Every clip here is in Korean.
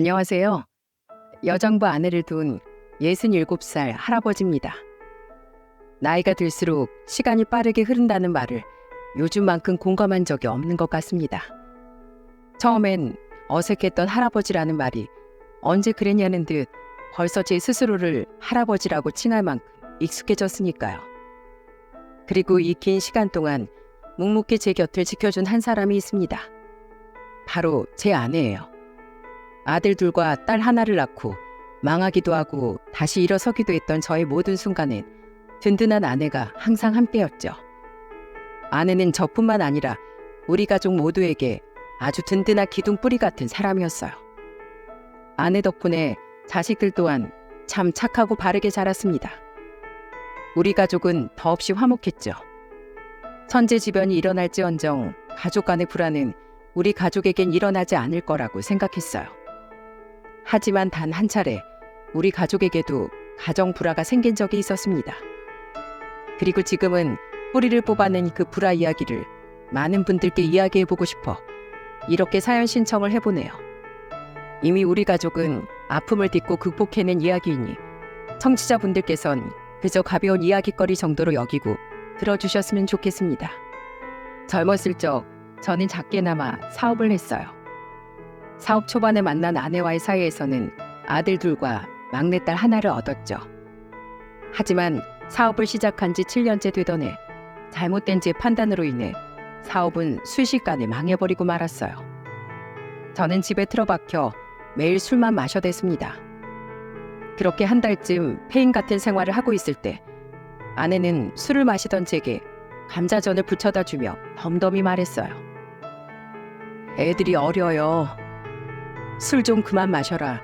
안녕하세요. 여장부 아내를 둔 67살 할아버지입니다. 나이가 들수록 시간이 빠르게 흐른다는 말을 요즘만큼 공감한 적이 없는 것 같습니다. 처음엔 어색했던 할아버지라는 말이 언제 그랬냐는 듯 벌써 제 스스로를 할아버지라고 칭할 만큼 익숙해졌으니까요. 그리고 이 긴 시간 동안 묵묵히 제 곁을 지켜준 한 사람이 있습니다. 바로 제 아내예요. 아들 둘과 딸 하나를 낳고 망하기도 하고 다시 일어서기도 했던 저의 모든 순간엔 든든한 아내가 항상 함께였죠. 아내는 저뿐만 아니라 우리 가족 모두에게 아주 든든한 기둥뿌리 같은 사람이었어요. 아내 덕분에 자식들 또한 참 착하고 바르게 자랐습니다. 우리 가족은 더없이 화목했죠. 천재지변이 일어날지언정 가족 간의 불화는 우리 가족에겐 일어나지 않을 거라고 생각했어요. 하지만 단 한 차례 우리 가족에게도 가정 불화가 생긴 적이 있었습니다. 그리고 지금은 뿌리를 뽑아낸 그 불화 이야기를 많은 분들께 이야기해보고 싶어 이렇게 사연 신청을 해보네요. 이미 우리 가족은 아픔을 딛고 극복해낸 이야기이니 청취자분들께선 그저 가벼운 이야기거리 정도로 여기고 들어주셨으면 좋겠습니다. 젊었을 적 저는 작게나마 사업을 했어요. 사업 초반에 만난 아내와의 사이에서는 아들 둘과 막내딸 하나를 얻었죠. 하지만 사업을 시작한 지 7년째 되던 해 잘못된 제 판단으로 인해 사업은 순식간에 망해버리고 말았어요. 저는 집에 틀어박혀 매일 술만 마셔댔습니다. 그렇게 한 달쯤 폐인 같은 생활을 하고 있을 때 아내는 술을 마시던 제게 감자전을 부쳐다 주며 덤덤히 말했어요. 애들이 어려요. 술 좀 그만 마셔라.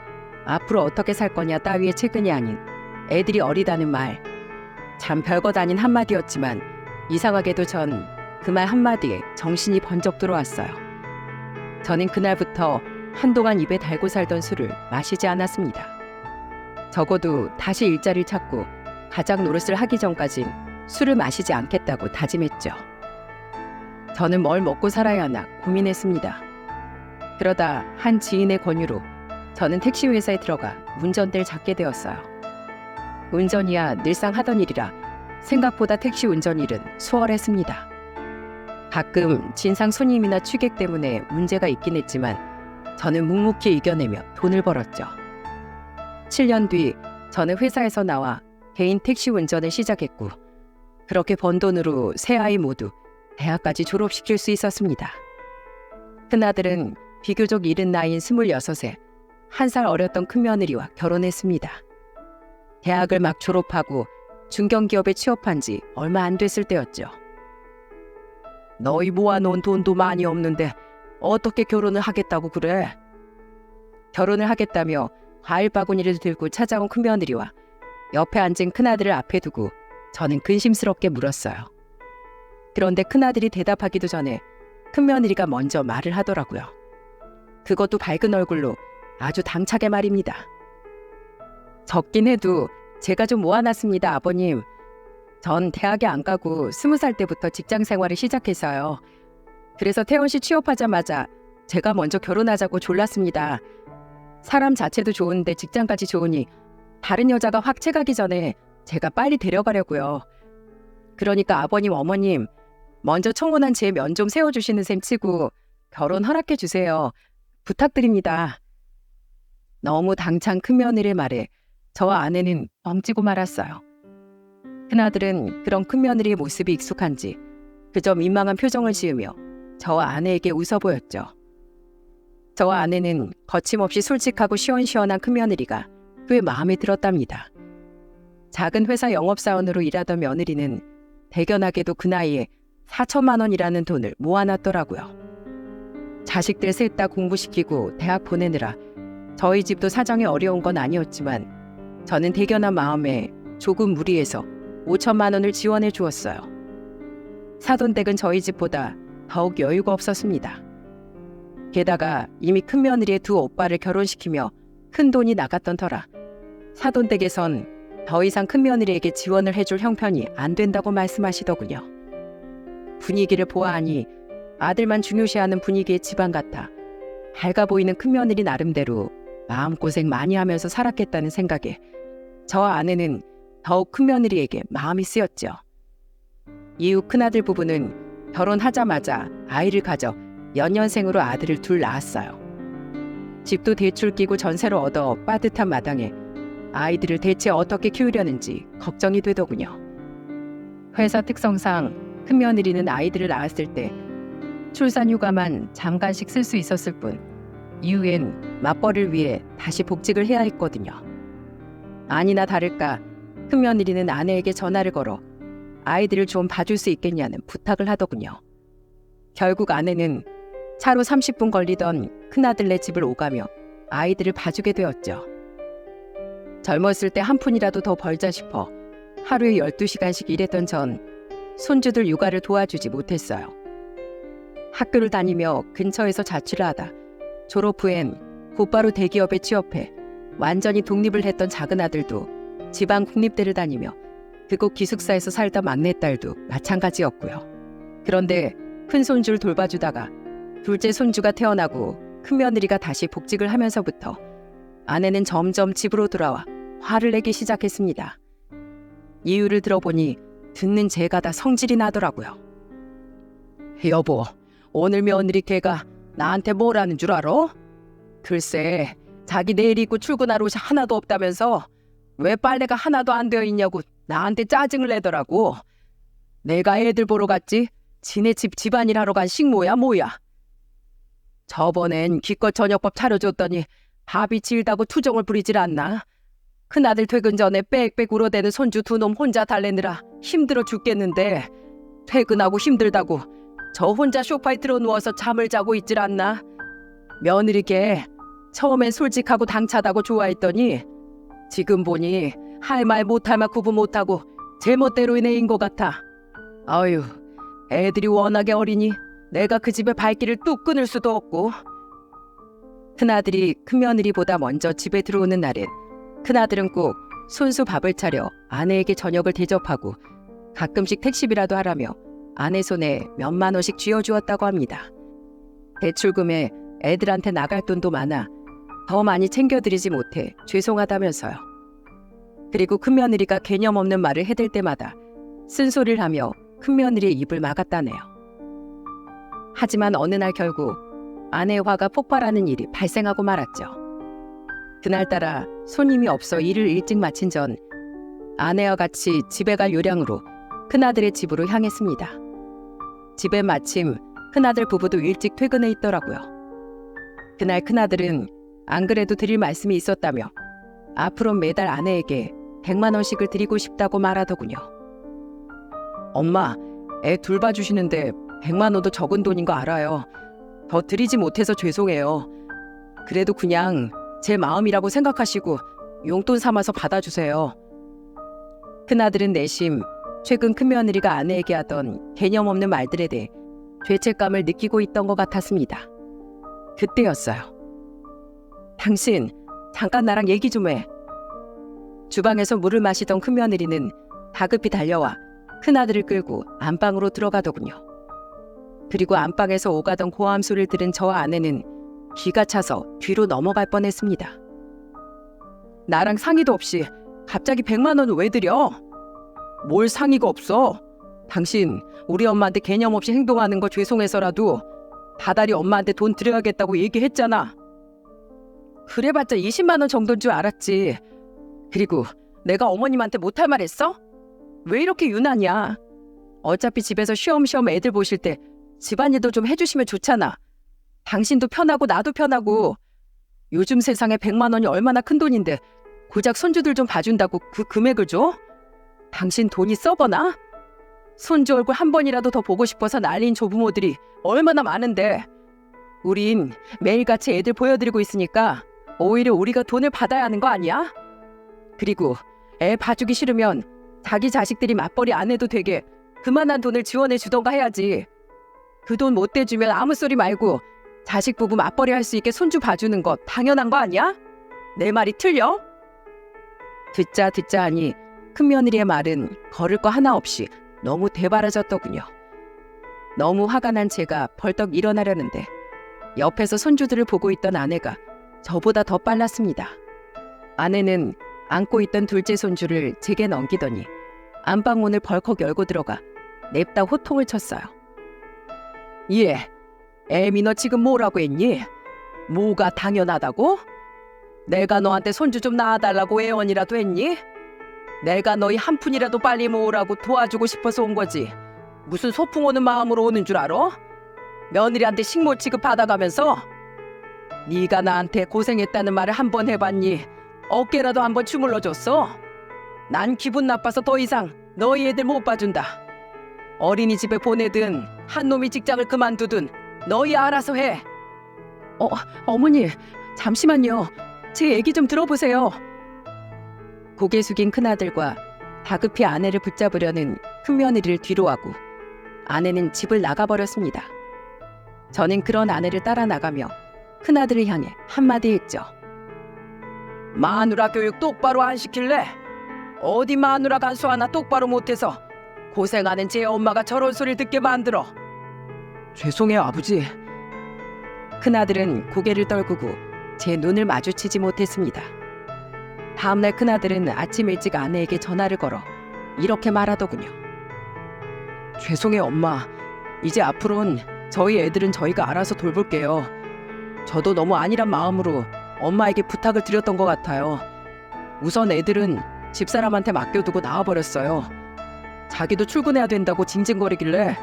앞으로 어떻게 살 거냐 따위의 측은이 아닌 애들이 어리다는 말. 참 별것 아닌 한마디였지만 이상하게도 전 그 말 한마디에 정신이 번쩍 들어왔어요. 저는 그날부터 한동안 입에 달고 살던 술을 마시지 않았습니다. 적어도 다시 일자리를 찾고 가장 노릇을 하기 전까진 술을 마시지 않겠다고 다짐했죠. 저는 뭘 먹고 살아야 하나 고민했습니다. 그러다 한 지인의 권유로 저는 택시회사에 들어가 운전대를 잡게 되었어요. 운전이야 늘상 하던 일이라 생각보다 택시 운전 일은 수월했습니다. 가끔 진상 손님이나 취객 때문에 문제가 있긴 했지만 저는 묵묵히 이겨내며 돈을 벌었죠. 7년 뒤 저는 회사에서 나와 개인 택시 운전을 시작했고 그렇게 번 돈으로 세 아이 모두 대학까지 졸업시킬 수 있었습니다. 큰아들은 비교적 이른 나이인 26에 1살 어렸던 큰며느리와 결혼했습니다. 대학을 막 졸업하고 중견기업에 취업한 지 얼마 안 됐을 때였죠. 너희 모아놓은 돈도 많이 없는데 어떻게 결혼을 하겠다고 그래? 결혼을 하겠다며 과일 바구니를 들고 찾아온 큰며느리와 옆에 앉은 큰아들을 앞에 두고 저는 근심스럽게 물었어요. 그런데 큰아들이 대답하기도 전에 큰며느리가 먼저 말을 하더라고요. 그것도 밝은 얼굴로 아주 당차게 말입니다. 적긴 해도 제가 좀 모아놨습니다, 아버님. 전 대학에 안 가고 20살 때부터 직장 생활을 시작해서요. 그래서 태원시 취업하자마자 제가 먼저 결혼하자고 졸랐습니다. 사람 자체도 좋은데 직장까지 좋으니 다른 여자가 확 채가기 전에 제가 빨리 데려가려고요. 그러니까 아버님, 어머님 먼저 청혼한 제 면 좀 세워주시는 셈 치고 결혼 허락해 주세요. 부탁드립니다. 너무 당찬 큰며느리의 말에 저와 아내는 멈찌고 말았어요. 큰아들은 그런 큰며느리의 모습이 익숙한지 그저 민망한 표정을 지으며 저와 아내에게 웃어 보였죠. 저와 아내는 거침없이 솔직하고 시원시원한 큰며느리가 꽤 마음에 들었답니다. 작은 회사 영업사원으로 일하던 며느리는 대견하게도 그 나이에 4천만 원이라는 돈을 모아놨더라고요. 자식들 셋 다 공부시키고 대학 보내느라 저희 집도 사정이 어려운 건 아니었지만 저는 대견한 마음에 조금 무리해서 5천만 원을 지원해 주었어요. 사돈댁은 저희 집보다 더욱 여유가 없었습니다. 게다가 이미 큰며느리의 두 오빠를 결혼시키며 큰 돈이 나갔던 터라 사돈댁에선 더 이상 큰며느리에게 지원을 해줄 형편이 안 된다고 말씀하시더군요. 분위기를 보아하니 아들만 중요시하는 분위기의 집안 같아 밝아 보이는 큰며느리 나름대로 마음고생 많이 하면서 살았겠다는 생각에 저와 아내는 더욱 큰며느리에게 마음이 쓰였죠. 이후 큰아들 부부는 결혼하자마자 아이를 가져 연년생으로 아들을 둘 낳았어요. 집도 대출 끼고 전세로 얻어 빠듯한 마당에 아이들을 대체 어떻게 키우려는지 걱정이 되더군요. 회사 특성상 큰며느리는 아이들을 낳았을 때 출산휴가만 잠깐씩 쓸 수 있었을 뿐 이후엔 맞벌이를 위해 다시 복직을 해야 했거든요. 아니나 다를까 큰며느리는 아내에게 전화를 걸어 아이들을 좀 봐줄 수 있겠냐는 부탁을 하더군요. 결국 아내는 차로 30분 걸리던 큰아들네 집을 오가며 아이들을 봐주게 되었죠. 젊었을 때 한 푼이라도 더 벌자 싶어 하루에 12시간씩 일했던 전 손주들 육아를 도와주지 못했어요. 학교를 다니며 근처에서 자취를 하다 졸업 후엔 곧바로 대기업에 취업해 완전히 독립을 했던 작은 아들도 지방 국립대를 다니며 그곳 기숙사에서 살던 막내딸도 마찬가지였고요. 그런데 큰 손주를 돌봐주다가 둘째 손주가 태어나고 큰며느리가 다시 복직을 하면서부터 아내는 점점 집으로 돌아와 화를 내기 시작했습니다. 이유를 들어보니 듣는 제가 다 성질이 나더라고요. 여보, 오늘 며느리 걔가 나한테 뭐라는 줄 알아? 글쎄, 자기 내일 입고 출근할 옷이 하나도 없다면서 왜 빨래가 하나도 안 되어 있냐고 나한테 짜증을 내더라고. 내가 애들 보러 갔지? 지네 집 집안일 하러 간 식모야 뭐야? 저번엔 기껏 저녁밥 차려줬더니 밥이 질다고 투정을 부리질 않나? 큰아들 퇴근 전에 빽빽 울어대는 손주 두 놈 혼자 달래느라 힘들어 죽겠는데 퇴근하고 힘들다고 저 혼자 소파에 들어 누워서 잠을 자고 있질 않나? 며느리 걔 처음엔 솔직하고 당차다고 좋아했더니 지금 보니 할 말 못할 말 구분 못하고 제멋대로인 애인 것 같아. 아유, 애들이 워낙에 어리니 내가 그 집에 발길을 뚝 끊을 수도 없고. 큰아들이 큰며느리보다 먼저 집에 들어오는 날엔 큰아들은 꼭 손수 밥을 차려 아내에게 저녁을 대접하고 가끔씩 택시비라도 하라며 아내 손에 몇만 원씩 쥐어주었다고 합니다. 대출금에 애들한테 나갈 돈도 많아 더 많이 챙겨드리지 못해 죄송하다면서요. 그리고 큰며느리가 개념 없는 말을 해댈 때마다 쓴소리를 하며 큰며느리의 입을 막았다네요. 하지만 어느 날 결국 아내의 화가 폭발하는 일이 발생하고 말았죠. 그날따라 손님이 없어 일을 일찍 마친 전 아내와 같이 집에 갈 요량으로 큰아들의 집으로 향했습니다. 집에 마침 큰아들 부부도 일찍 퇴근해 있더라고요. 그날 큰아들은 안 그래도 드릴 말씀이 있었다며 앞으로 매달 아내에게 100만 원씩을 드리고 싶다고 말하더군요. 엄마, 애 둘 봐주시는데 100만 원도 적은 돈인 거 알아요. 더 드리지 못해서 죄송해요. 그래도 그냥 제 마음이라고 생각하시고 용돈 삼아서 받아주세요. 큰아들은 내심 최근 큰며느리가 아내에게 하던 개념 없는 말들에 대해 죄책감을 느끼고 있던 것 같았습니다. 그때였어요. 당신, 잠깐 나랑 얘기 좀 해. 주방에서 물을 마시던 큰며느리는 다급히 달려와 큰아들을 끌고 안방으로 들어가더군요. 그리고 안방에서 오가던 고함 소리를 들은 저와 아내는 기가 차서 뒤로 넘어갈 뻔했습니다. 나랑 상의도 없이 갑자기 100만 원을 왜 드려? 뭘 상의가 없어? 당신 우리 엄마한테 개념 없이 행동하는 거 죄송해서라도 다달이 엄마한테 돈 드려야겠다고 얘기했잖아. 그래봤자 20만 원 정도인 줄 알았지. 그리고 내가 어머님한테 못할 말 했어? 왜 이렇게 유난이야? 어차피 집에서 쉬엄쉬엄 애들 보실 때 집안일도 좀 해주시면 좋잖아. 당신도 편하고 나도 편하고. 요즘 세상에 100만 원이 얼마나 큰 돈인데 고작 손주들 좀 봐준다고 그 금액을 줘? 당신 돈이 썩어나? 손주 얼굴 한 번이라도 더 보고 싶어서 난리인 조부모들이 얼마나 많은데. 우린 매일같이 애들 보여드리고 있으니까 오히려 우리가 돈을 받아야 하는 거 아니야? 그리고 애 봐주기 싫으면 자기 자식들이 맞벌이 안 해도 되게 그만한 돈을 지원해 주던가 해야지. 그 돈 못 대주면 아무 소리 말고 자식 부부 맞벌이 할 수 있게 손주 봐주는 거 당연한 거 아니야? 내 말이 틀려? 듣자 하니 큰며느리의 말은 걸을 거 하나 없이 너무 대바라졌더군요. 너무 화가 난 제가 벌떡 일어나려는데 옆에서 손주들을 보고 있던 아내가 저보다 더 빨랐습니다. 아내는 안고 있던 둘째 손주를 제게 넘기더니 안방문을 벌컥 열고 들어가 냅다 호통을 쳤어요. 예, 애미 너 지금 뭐라고 했니? 뭐가 당연하다고? 내가 너한테 손주 좀 낳아달라고 애원이라도 했니? 내가 너희 한 푼이라도 빨리 모으라고 도와주고 싶어서 온 거지. 무슨 소풍 오는 마음으로 오는 줄 알아? 며느리한테 식모 취급 받아가면서? 네가 나한테 고생했다는 말을 한 번 해봤니? 어깨라도 한번 주물러줬어? 난 기분 나빠서 더 이상 너희 애들 못 봐준다. 어린이집에 보내든 한 놈이 직장을 그만두든 너희 알아서 해. 어머니, 잠시만요. 제 얘기 좀 들어보세요. 고개 숙인 큰아들과 다급히 아내를 붙잡으려는 큰며느리를 뒤로하고 아내는 집을 나가버렸습니다. 저는 그런 아내를 따라 나가며 큰아들을 향해 한마디 했죠. 마누라 교육 똑바로 안 시킬래? 어디 마누라 간수 하나 똑바로 못해서 고생하는 제 엄마가 저런 소리를 듣게 만들어. 죄송해요, 아버지. 큰아들은 고개를 떨구고 제 눈을 마주치지 못했습니다. 다음날 큰아들은 아침 일찍 아내에게 전화를 걸어 이렇게 말하더군요. 죄송해요, 엄마. 이제 앞으로는 저희 애들은 저희가 알아서 돌볼게요. 저도 너무 안일한 마음으로 엄마에게 부탁을 드렸던 것 같아요. 우선 애들은 집사람한테 맡겨두고 나와버렸어요. 자기도 출근해야 된다고 징징거리길래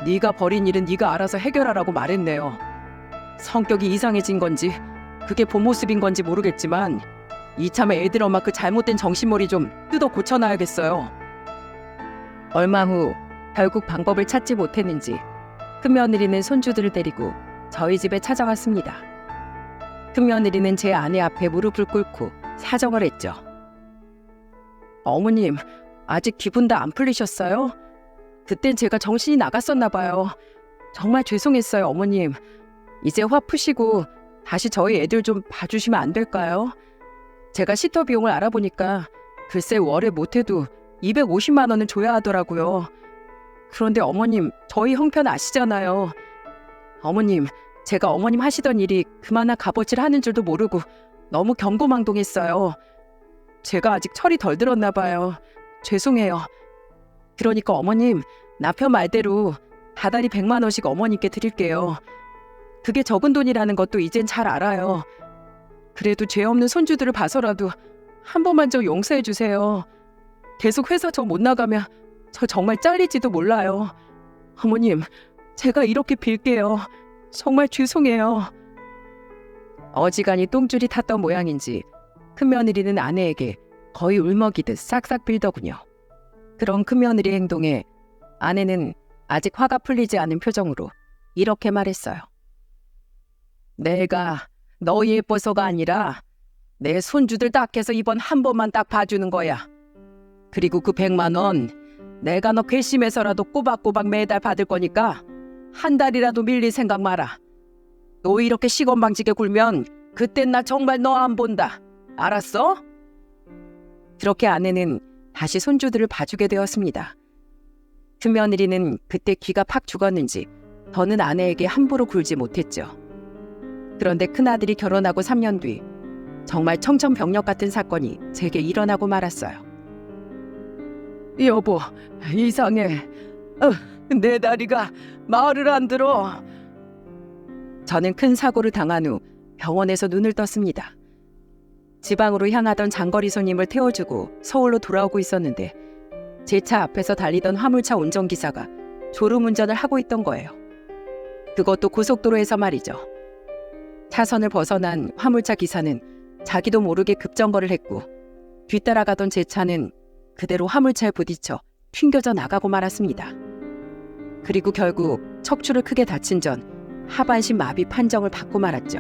네가 벌인 일은 네가 알아서 해결하라고 말했네요. 성격이 이상해진 건지 그게 본 모습인 건지 모르겠지만 이참에 애들 엄마 그 잘못된 정신머리 좀 뜯어 고쳐놔야겠어요. 얼마 후 결국 방법을 찾지 못했는지 큰며느리는 손주들을 데리고 저희 집에 찾아왔습니다. 큰며느리는 제 아내 앞에 무릎을 꿇고 사정을 했죠. 어머님, 아직 기분 다 안 풀리셨어요? 그땐 제가 정신이 나갔었나 봐요. 정말 죄송했어요, 어머님. 이제 화 푸시고 다시 저희 애들 좀 봐주시면 안 될까요? 제가 시터 비용을 알아보니까 글쎄 월에 못해도 250만 원은 줘야 하더라고요. 그런데 어머님, 저희 형편 아시잖아요. 어머님, 제가 어머님 하시던 일이 그만한 값어치를 하는 줄도 모르고 너무 경고망동했어요. 제가 아직 철이 덜 들었나 봐요. 죄송해요. 그러니까 어머님, 남편 말대로 다달이 100만 원씩 어머님께 드릴게요. 그게 적은 돈이라는 것도 이젠 잘 알아요. 그래도 죄 없는 손주들을 봐서라도 한 번만 저 용서해 주세요. 계속 회사 저 못 나가면 저 정말 잘릴지도 몰라요. 어머님, 제가 이렇게 빌게요. 정말 죄송해요. 어지간히 똥줄이 탔던 모양인지 큰며느리는 아내에게 거의 울먹이듯 싹싹 빌더군요. 그런 큰며느리의 행동에 아내는 아직 화가 풀리지 않은 표정으로 이렇게 말했어요. 내가 너희 예뻐서가 아니라 내 손주들 딱 해서 이번 한 번만 딱 봐주는 거야. 그리고 그 100만 원 내가 너 괘씸해서라도 꼬박꼬박 매달 받을 거니까 한 달이라도 밀릴 생각 마라. 너 이렇게 시건방지게 굴면 그땐 나 정말 너 안 본다. 알았어? 그렇게 아내는 다시 손주들을 봐주게 되었습니다. 큰며느리는 그때 기가 팍 죽었는지 더는 아내에게 함부로 굴지 못했죠. 그런데 큰아들이 결혼하고 3년 뒤 정말 청천벽력 같은 사건이 제게 일어나고 말았어요. 여보, 이상해. 내 다리가 말을 안 들어. 저는 큰 사고를 당한 후 병원에서 눈을 떴습니다. 지방으로 향하던 장거리 손님을 태워주고 서울로 돌아오고 있었는데 제 차 앞에서 달리던 화물차 운전기사가 졸음운전을 하고 있던 거예요. 그것도 고속도로에서 말이죠. 차선을 벗어난 화물차 기사는 자기도 모르게 급정거를 했고 뒤따라가던 제 차는 그대로 화물차에 부딪혀 튕겨져 나가고 말았습니다. 그리고 결국 척추를 크게 다친 전 하반신 마비 판정을 받고 말았죠.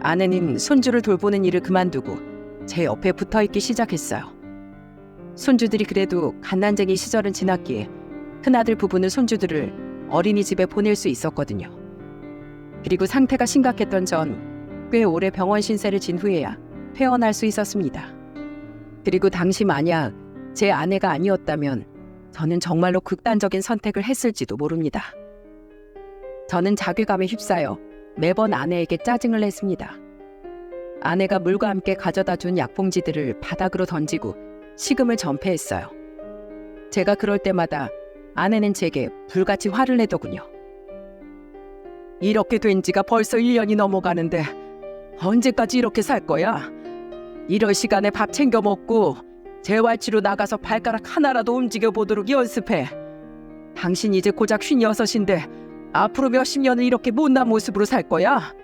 아내는 손주를 돌보는 일을 그만두고 제 옆에 붙어있기 시작했어요. 손주들이 그래도 갓난쟁이 시절은 지났기에 큰아들 부부는 손주들을 어린이집에 보낼 수 있었거든요. 그리고 상태가 심각했던 전 꽤 오래 병원 신세를 진 후에야 퇴원할 수 있었습니다. 그리고 당시 만약 제 아내가 아니었다면 저는 정말로 극단적인 선택을 했을지도 모릅니다. 저는 자괴감에 휩싸여 매번 아내에게 짜증을 냈습니다. 아내가 물과 함께 가져다 준 약봉지들을 바닥으로 던지고 식음을 전폐했어요. 제가 그럴 때마다 아내는 제게 불같이 화를 내더군요. 이렇게 된 지가 벌써 1년이 넘어가는데 언제까지 이렇게 살 거야? 이럴 시간에 밥 챙겨 먹고 재활치료 나가서 발가락 하나라도 움직여 보도록 연습해. 당신 이제 고작 56인데 앞으로 몇십 년을 이렇게 못난 모습으로 살 거야?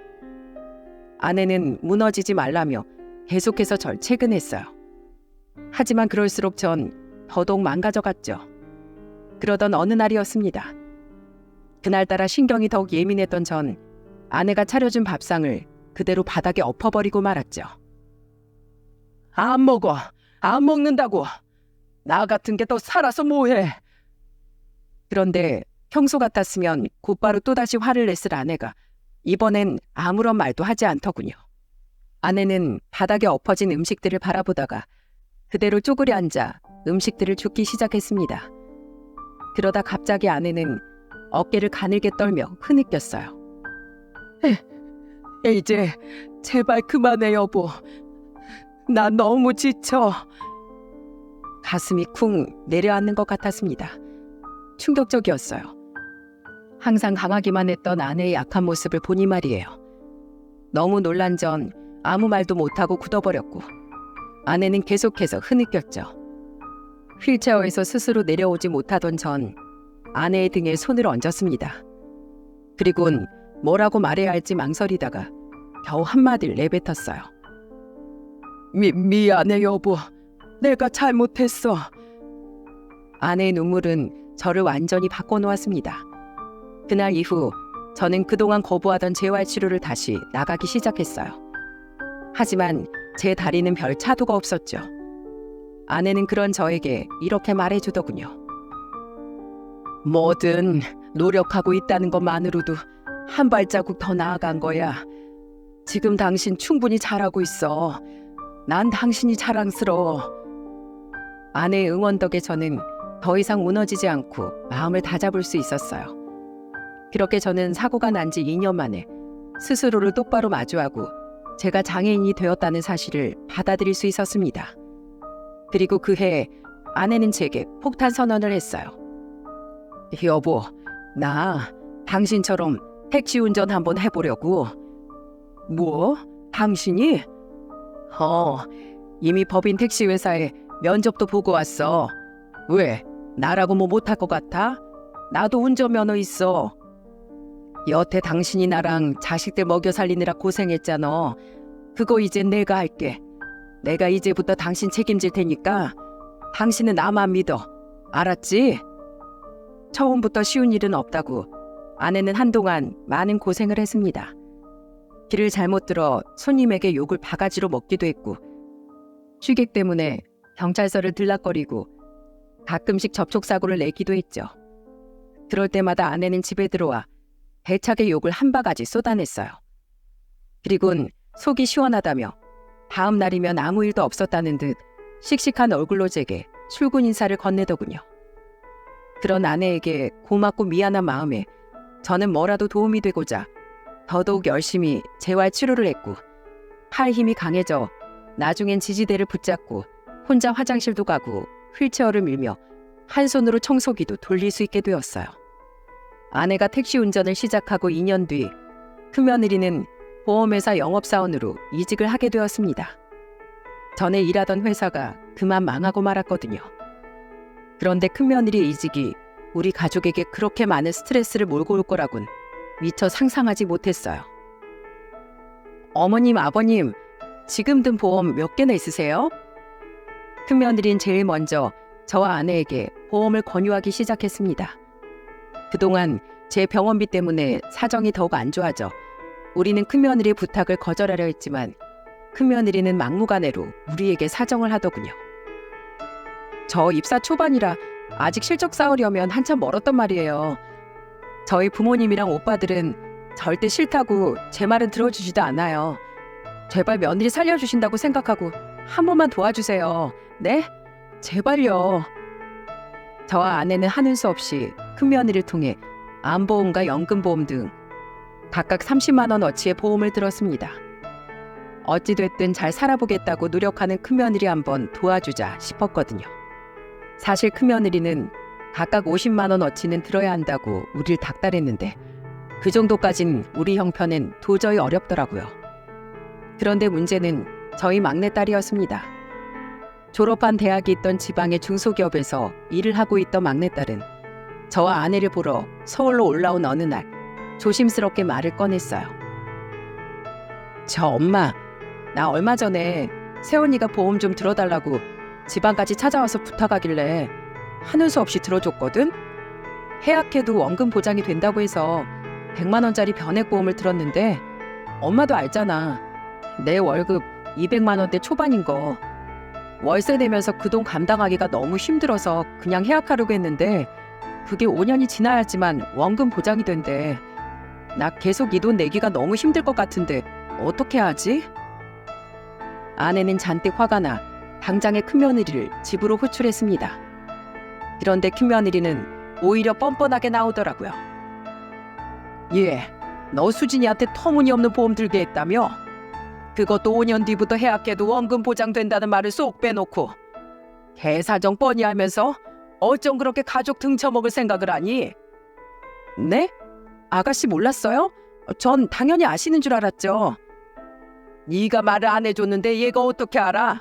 아내는 무너지지 말라며 계속해서 절 채근했어요. 하지만 그럴수록 전 더더욱 망가져갔죠. 그러던 어느 날이었습니다. 그날따라 신경이 더욱 예민했던 전 아내가 차려준 밥상을 그대로 바닥에 엎어버리고 말았죠. 안 먹어. 안 먹는다고. 나 같은 게 더 살아서 뭐해. 그런데 평소 같았으면 곧바로 또다시 화를 냈을 아내가 이번엔 아무런 말도 하지 않더군요. 아내는 바닥에 엎어진 음식들을 바라보다가 그대로 쪼그려 앉아 음식들을 줍기 시작했습니다. 그러다 갑자기 아내는 어깨를 가늘게 떨며 흐느꼈어요. 이제 제발 그만해 여보. 나 너무 지쳐. 가슴이 쿵 내려앉는 것 같았습니다. 충격적이었어요. 항상 강하기만 했던 아내의 약한 모습을 보니 말이에요. 너무 놀란 전 아무 말도 못하고 굳어버렸고 아내는 계속해서 흐느꼈죠. 휠체어에서 스스로 내려오지 못하던 전 아내의 등에 손을 얹었습니다. 그리곤 뭐라고 말해야 할지 망설이다가 겨우 한마디를 내뱉었어요. 미안해 여보. 내가 잘못했어. 아내의 눈물은 저를 완전히 바꿔놓았습니다. 그날 이후 저는 그동안 거부하던 재활치료를 다시 나가기 시작했어요. 하지만 제 다리는 별 차도가 없었죠. 아내는 그런 저에게 이렇게 말해주더군요. 뭐든 노력하고 있다는 것만으로도 한 발자국 더 나아간 거야. 지금 당신 충분히 잘하고 있어. 난 당신이 자랑스러워. 아내의 응원 덕에 저는 더 이상 무너지지 않고 마음을 다잡을 수 있었어요. 그렇게 저는 사고가 난 지 2년 만에 스스로를 똑바로 마주하고 제가 장애인이 되었다는 사실을 받아들일 수 있었습니다. 그리고 그해 아내는 제게 폭탄 선언을 했어요. 여보, 나 당신처럼 택시 운전 한번 해보려고. 뭐? 당신이? 이미 법인 택시 회사에 면접도 보고 왔어. 왜? 나라고 뭐 못할 것 같아? 나도 운전면허 있어. 여태 당신이 나랑 자식들 먹여 살리느라 고생했잖아. 그거 이제 내가 할게. 내가 이제부터 당신 책임질 테니까 당신은 나만 믿어. 알았지? 처음부터 쉬운 일은 없다고 아내는 한동안 많은 고생을 했습니다. 길을 잘못 들어 손님에게 욕을 바가지로 먹기도 했고 취객 때문에 경찰서를 들락거리고 가끔씩 접촉사고를 내기도 했죠. 그럴 때마다 아내는 집에 들어와 대차게 욕을 한 바가지 쏟아냈어요. 그리곤 속이 시원하다며 다음 날이면 아무 일도 없었다는 듯 씩씩한 얼굴로 제게 출근 인사를 건네더군요. 그런 아내에게 고맙고 미안한 마음에 저는 뭐라도 도움이 되고자 더더욱 열심히 재활치료를 했고 팔 힘이 강해져 나중엔 지지대를 붙잡고 혼자 화장실도 가고 휠체어를 밀며 한 손으로 청소기도 돌릴 수 있게 되었어요. 아내가 택시 운전을 시작하고 2년 뒤 큰며느리는 보험회사 영업사원으로 이직을 하게 되었습니다. 전에 일하던 회사가 그만 망하고 말았거든요. 그런데 큰며느리의 이직이 우리 가족에게 그렇게 많은 스트레스를 몰고 올 거라곤 미처 상상하지 못했어요. 어머님, 아버님, 지금 든 보험 몇 개나 있으세요? 큰며느리는 제일 먼저 저와 아내에게 보험을 권유하기 시작했습니다. 그동안 제 병원비 때문에 사정이 더욱 안 좋아져 우리는 큰며느리의 부탁을 거절하려 했지만 큰며느리는 막무가내로 우리에게 사정을 하더군요. 저 입사 초반이라 아직 실적 쌓으려면 한참 멀었단 말이에요. 저희 부모님이랑 오빠들은 절대 싫다고 제 말은 들어주지도 않아요. 제발 며느리 살려주신다고 생각하고 한 번만 도와주세요. 네? 제발요. 저와 아내는 하는 수 없이 큰며느리를 통해 암보험과 연금보험 등 각각 30만 원어치의 보험을 들었습니다. 어찌됐든 잘 살아보겠다고 노력하는 큰며느리 한번 도와주자 싶었거든요. 사실 큰며느리는 각각 50만 원어치는 들어야 한다고 우릴 닥달했는데 그 정도까진 우리 형편엔 도저히 어렵더라고요. 그런데 문제는 저희 막내딸이었습니다. 졸업한 대학이 있던 지방의 중소기업에서 일을 하고 있던 막내딸은 저와 아내를 보러 서울로 올라온 어느 날 조심스럽게 말을 꺼냈어요. 저 엄마, 나 얼마 전에 새언니가 보험 좀 들어달라고 지방까지 찾아와서 부탁하길래 하는 수 없이 들어줬거든? 해약해도 원금 보장이 된다고 해서 100만 원짜리 변액보험을 들었는데 엄마도 알잖아. 내 월급 200만 원대 초반인 거. 월세 내면서 그 돈 감당하기가 너무 힘들어서 그냥 해약하려고 했는데 그게 5년이 지나야지만 원금 보장이 된대. 나 계속 이 돈 내기가 너무 힘들 것 같은데 어떻게 하지? 아내는 잔뜩 화가 나 당장의 큰며느리를 집으로 호출했습니다. 그런데 큰며느리는 오히려 뻔뻔하게 나오더라고요. 너 수진이한테 터무니없는 보험 들게 했다며? 그것도 5년 뒤부터 해약해도 원금 보장된다는 말을 쏙 빼놓고 개사정 뻔히 하면서 어쩜 그렇게 가족 등쳐먹을 생각을 하니? 네? 아가씨 몰랐어요? 전 당연히 아시는 줄 알았죠. 네가 말을 안 해줬는데 얘가 어떻게 알아?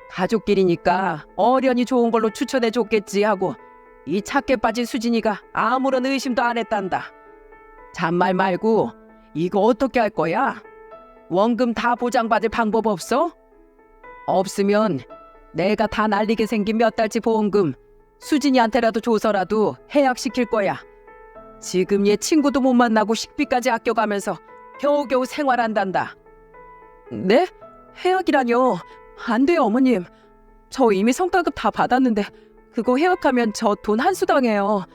가족끼리니까 어련히 좋은 걸로 추천해줬겠지 하고 이 착해 빠진 수진이가 아무런 의심도 안 했단다. 잔말 말고 이거 어떻게 할 거야? 원금 다 보장받을 방법 없어? 없으면 내가 다 날리게 생긴 몇 달치 보험금 수진이한테라도 줘서라도 해약시킬 거야. 지금 얘 친구도 못 만나고 식비까지 아껴가면서 겨우겨우 생활한단다. 네? 해약이라뇨? 안 돼요, 어머님. 저 이미 성과급 다 받았는데 그거 해약하면 저 돈 한수 당해요.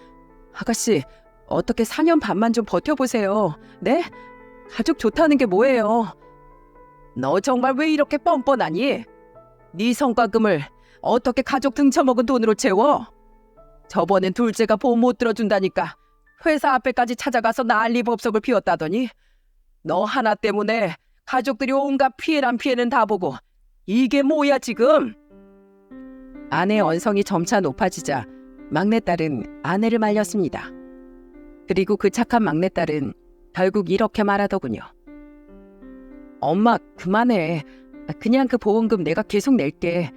아가씨, 어떻게 4년 반만 좀 버텨보세요. 네? 가족 좋다는 게 뭐예요? 너 정말 왜 이렇게 뻔뻔하니? 네 성과금을 어떻게 가족 등쳐먹은 돈으로 채워? 저번엔 둘째가 보험 못 들어준다니까 회사 앞에까지 찾아가서 난리법석을 피웠다더니 너 하나 때문에 가족들이 온갖 피해란 피해는 다 보고 이게 뭐야 지금? 아내의 언성이 점차 높아지자 막내딸은 아내를 말렸습니다. 그리고 그 착한 막내딸은 결국 이렇게 말하더군요. 엄마 그만해. 그냥 그 보험금 내가 계속 낼게.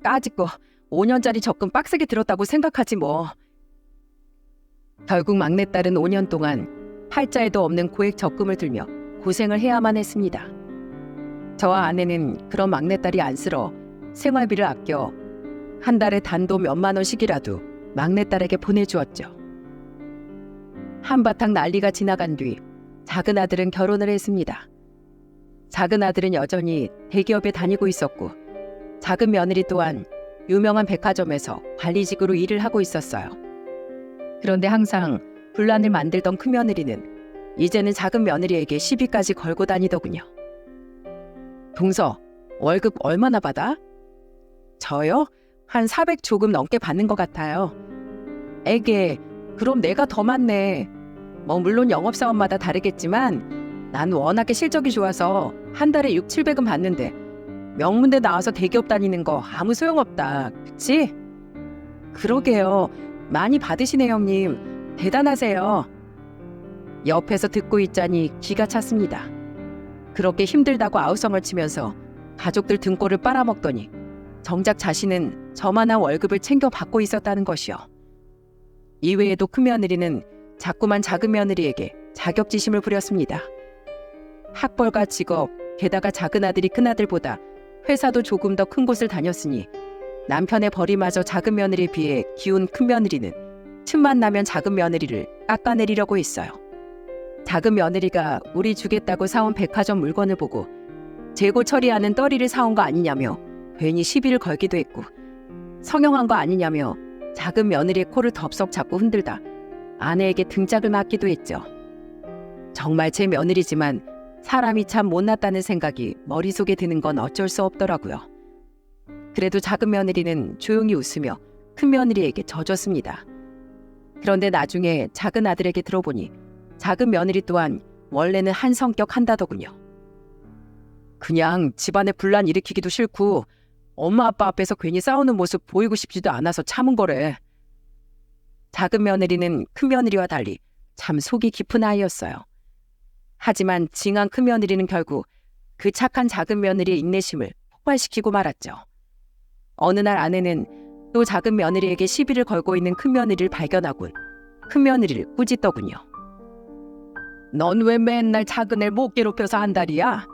까짓 거 5년짜리 적금 빡세게 들었다고 생각하지 뭐. 결국 막내딸은 5년 동안 팔자에도 없는 고액 적금을 들며 고생을 해야만 했습니다. 저와 아내는 그런 막내딸이 안쓰러 생활비를 아껴 한 달에 단돈 몇만 원씩이라도 막내딸에게 보내주었죠. 한바탕 난리가 지나간 뒤 작은 아들은 결혼을 했습니다. 작은 아들은 여전히 대기업에 다니고 있었고 작은 며느리 또한 유명한 백화점에서 관리직으로 일을 하고 있었어요. 그런데 항상 분란을 만들던 큰며느리는 이제는 작은 며느리에게 시비까지 걸고 다니더군요. 동서, 월급 얼마나 받아? 저요? 한 400 조금 넘게 받는 것 같아요. 에게, 그럼 내가 더 많네. 뭐 물론 영업사원마다 다르겠지만 난 워낙에 실적이 좋아서 한 달에 6, 700은 받는데 명문대 나와서 대기업 다니는 거 아무 소용없다. 그치? 그러게요. 많이 받으시네 형님. 대단하세요. 옆에서 듣고 있자니 기가 찼습니다. 그렇게 힘들다고 아우성을 치면서 가족들 등골을 빨아먹더니 정작 자신은 저만한 월급을 챙겨 받고 있었다는 것이요. 이외에도 큰며느리는 자꾸만 작은 며느리에게 자격지심을 부렸습니다. 학벌과 직업, 게다가 작은 아들이 큰아들보다 회사도 조금 더 큰 곳을 다녔으니 남편의 벌이마저 작은 며느리에 비해 기운 큰 며느리는 틈만 나면 작은 며느리를 깎아내리려고 했어요. 작은 며느리가 우리 주겠다고 사온 백화점 물건을 보고 재고 처리하는 떨이를 사온 거 아니냐며 괜히 시비를 걸기도 했고 성형한 거 아니냐며 작은 며느리의 코를 덥석 잡고 흔들다 아내에게 등짝을 맞기도 했죠. 정말 제 며느리지만 사람이 참 못났다는 생각이 머릿속에 드는 건 어쩔 수 없더라고요. 그래도 작은 며느리는 조용히 웃으며 큰 며느리에게 져줬습니다. 그런데 나중에 작은 아들에게 들어보니 작은 며느리 또한 원래는 한 성격 한다더군요. 그냥 집안에 분란 일으키기도 싫고 엄마 아빠 앞에서 괜히 싸우는 모습 보이고 싶지도 않아서 참은 거래. 작은 며느리는 큰 며느리와 달리 참 속이 깊은 아이였어요. 하지만 징한 큰 며느리는 결국 그 착한 작은 며느리의 인내심을 폭발시키고 말았죠. 어느 날 아내는 또 작은 며느리에게 시비를 걸고 있는 큰 며느리를 발견하곤 큰 며느리를 꾸짖더군요. 넌 왜 맨날 작은 애를 못 괴롭혀서 한달이야?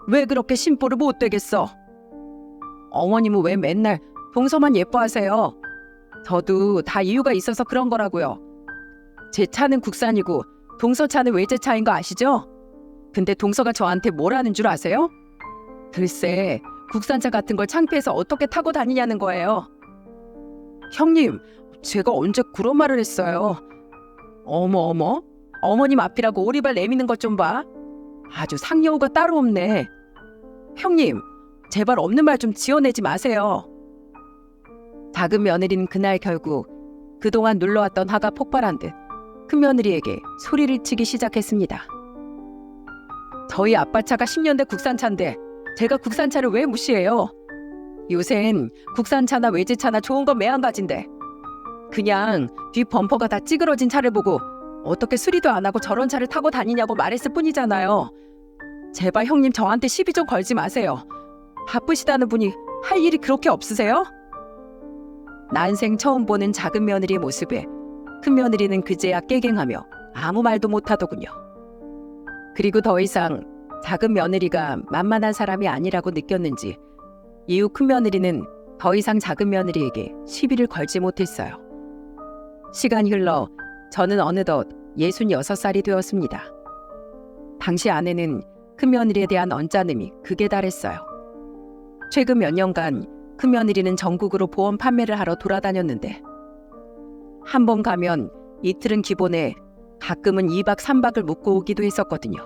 왜 그렇게 심보를 못 되겠어? 어머님은 왜 맨날 동서만 예뻐하세요? 저도 다 이유가 있어서 그런 거라고요. 제 차는 국산이고 동서 차는 외제차인 거 아시죠? 근데 동서가 저한테 뭘 하는 줄 아세요? 글쎄, 국산차 같은 걸 창피해서 어떻게 타고 다니냐는 거예요. 형님, 제가 언제 그런 말을 했어요? 어머, 어머님 앞이라고 오리발 내미는 것 좀 봐. 아주 상여우가 따로 없네. 형님, 제발 없는 말 좀 지어내지 마세요. 작은 며느리는 그날 결국 그동안 눌러왔던 화가 폭발한 듯 큰 며느리에게 소리를 치기 시작했습니다. 저희 아빠 차가 10년대 국산차인데 제가 국산차를 왜 무시해요? 요샌 국산차나 외제차나 좋은 건 매한가지인데 그냥 뒷 범퍼가 다 찌그러진 차를 보고 어떻게 수리도 안 하고 저런 차를 타고 다니냐고 말했을 뿐이잖아요. 제발 형님 저한테 시비 좀 걸지 마세요. 바쁘시다는 분이 할 일이 그렇게 없으세요? 난생 처음 보는 작은 며느리의 모습에 큰 며느리는 그제야 깨갱하며 아무 말도 못하더군요. 그리고 더 이상 작은 며느리가 만만한 사람이 아니라고 느꼈는지 이후 큰 며느리는 더 이상 작은 며느리에게 시비를 걸지 못했어요. 시간이 흘러 저는 어느덧 66살이 되었습니다. 당시 아내는 큰 며느리에 대한 언짢음이 극에 달했어요. 최근 몇 년간 큰 며느리는 전국으로 보험 판매를 하러 돌아다녔는데 한 번 가면 이틀은 기본에 가끔은 2박 3박을 묵고 오기도 했었거든요.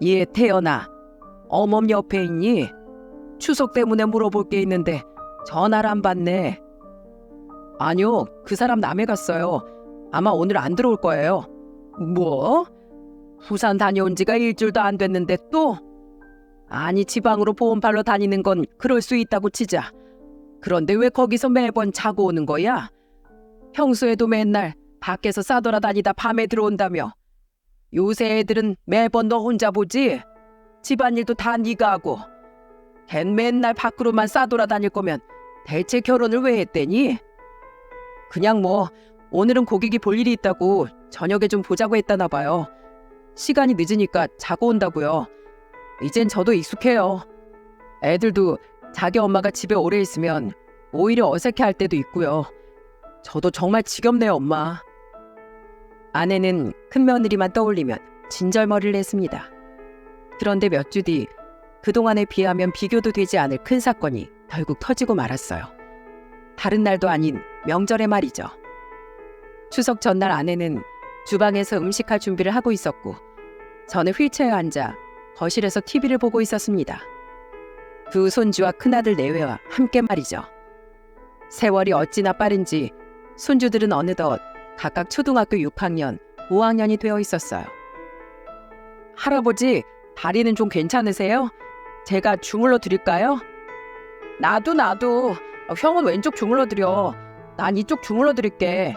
얘 태연아, 어멈 옆에 있니? 추석 때문에 물어볼 게 있는데 전화를 안 받네. 아니요, 그 사람 남해 갔어요. 아마 오늘 안 들어올 거예요. 뭐? 부산 다녀온 지가 일주일도 안 됐는데 또? 아니, 지방으로 보험 팔러 다니는 건 그럴 수 있다고 치자. 그런데 왜 거기서 매번 자고 오는 거야? 평소에도 맨날 밖에서 싸돌아다니다 밤에 들어온다며. 요새 애들은 매번 너 혼자 보지? 집안일도 다 네가 하고. 걘 맨날 밖으로만 싸돌아다닐 거면 대체 결혼을 왜 했대니? 그냥 뭐 오늘은 고객이 볼 일이 있다고 저녁에 좀 보자고 했다나 봐요. 시간이 늦으니까 자고 온다고요. 이젠 저도 익숙해요. 애들도 자기 엄마가 집에 오래 있으면 오히려 어색해할 때도 있고요. 저도 정말 지겹네요, 엄마. 아내는 큰 며느리만 떠올리면 진절머리를 했습니다. 그런데 몇 주 뒤 그동안에 비하면 비교도 되지 않을 큰 사건이 결국 터지고 말았어요. 다른 날도 아닌 명절의 말이죠. 추석 전날 아내는 주방에서 음식할 준비를 하고 있었고 저는 휠체어에 앉아 거실에서 TV를 보고 있었습니다. 두 손주와 큰아들 내외와 함께 말이죠. 세월이 어찌나 빠른지 손주들은 어느덧 각각 초등학교 6학년, 5학년이 되어 있었어요. 할아버지, 다리는 좀 괜찮으세요? 제가 주물러 드릴까요? 나도. 형은 왼쪽 주물러 드려. 난 이쪽 주물러 드릴게.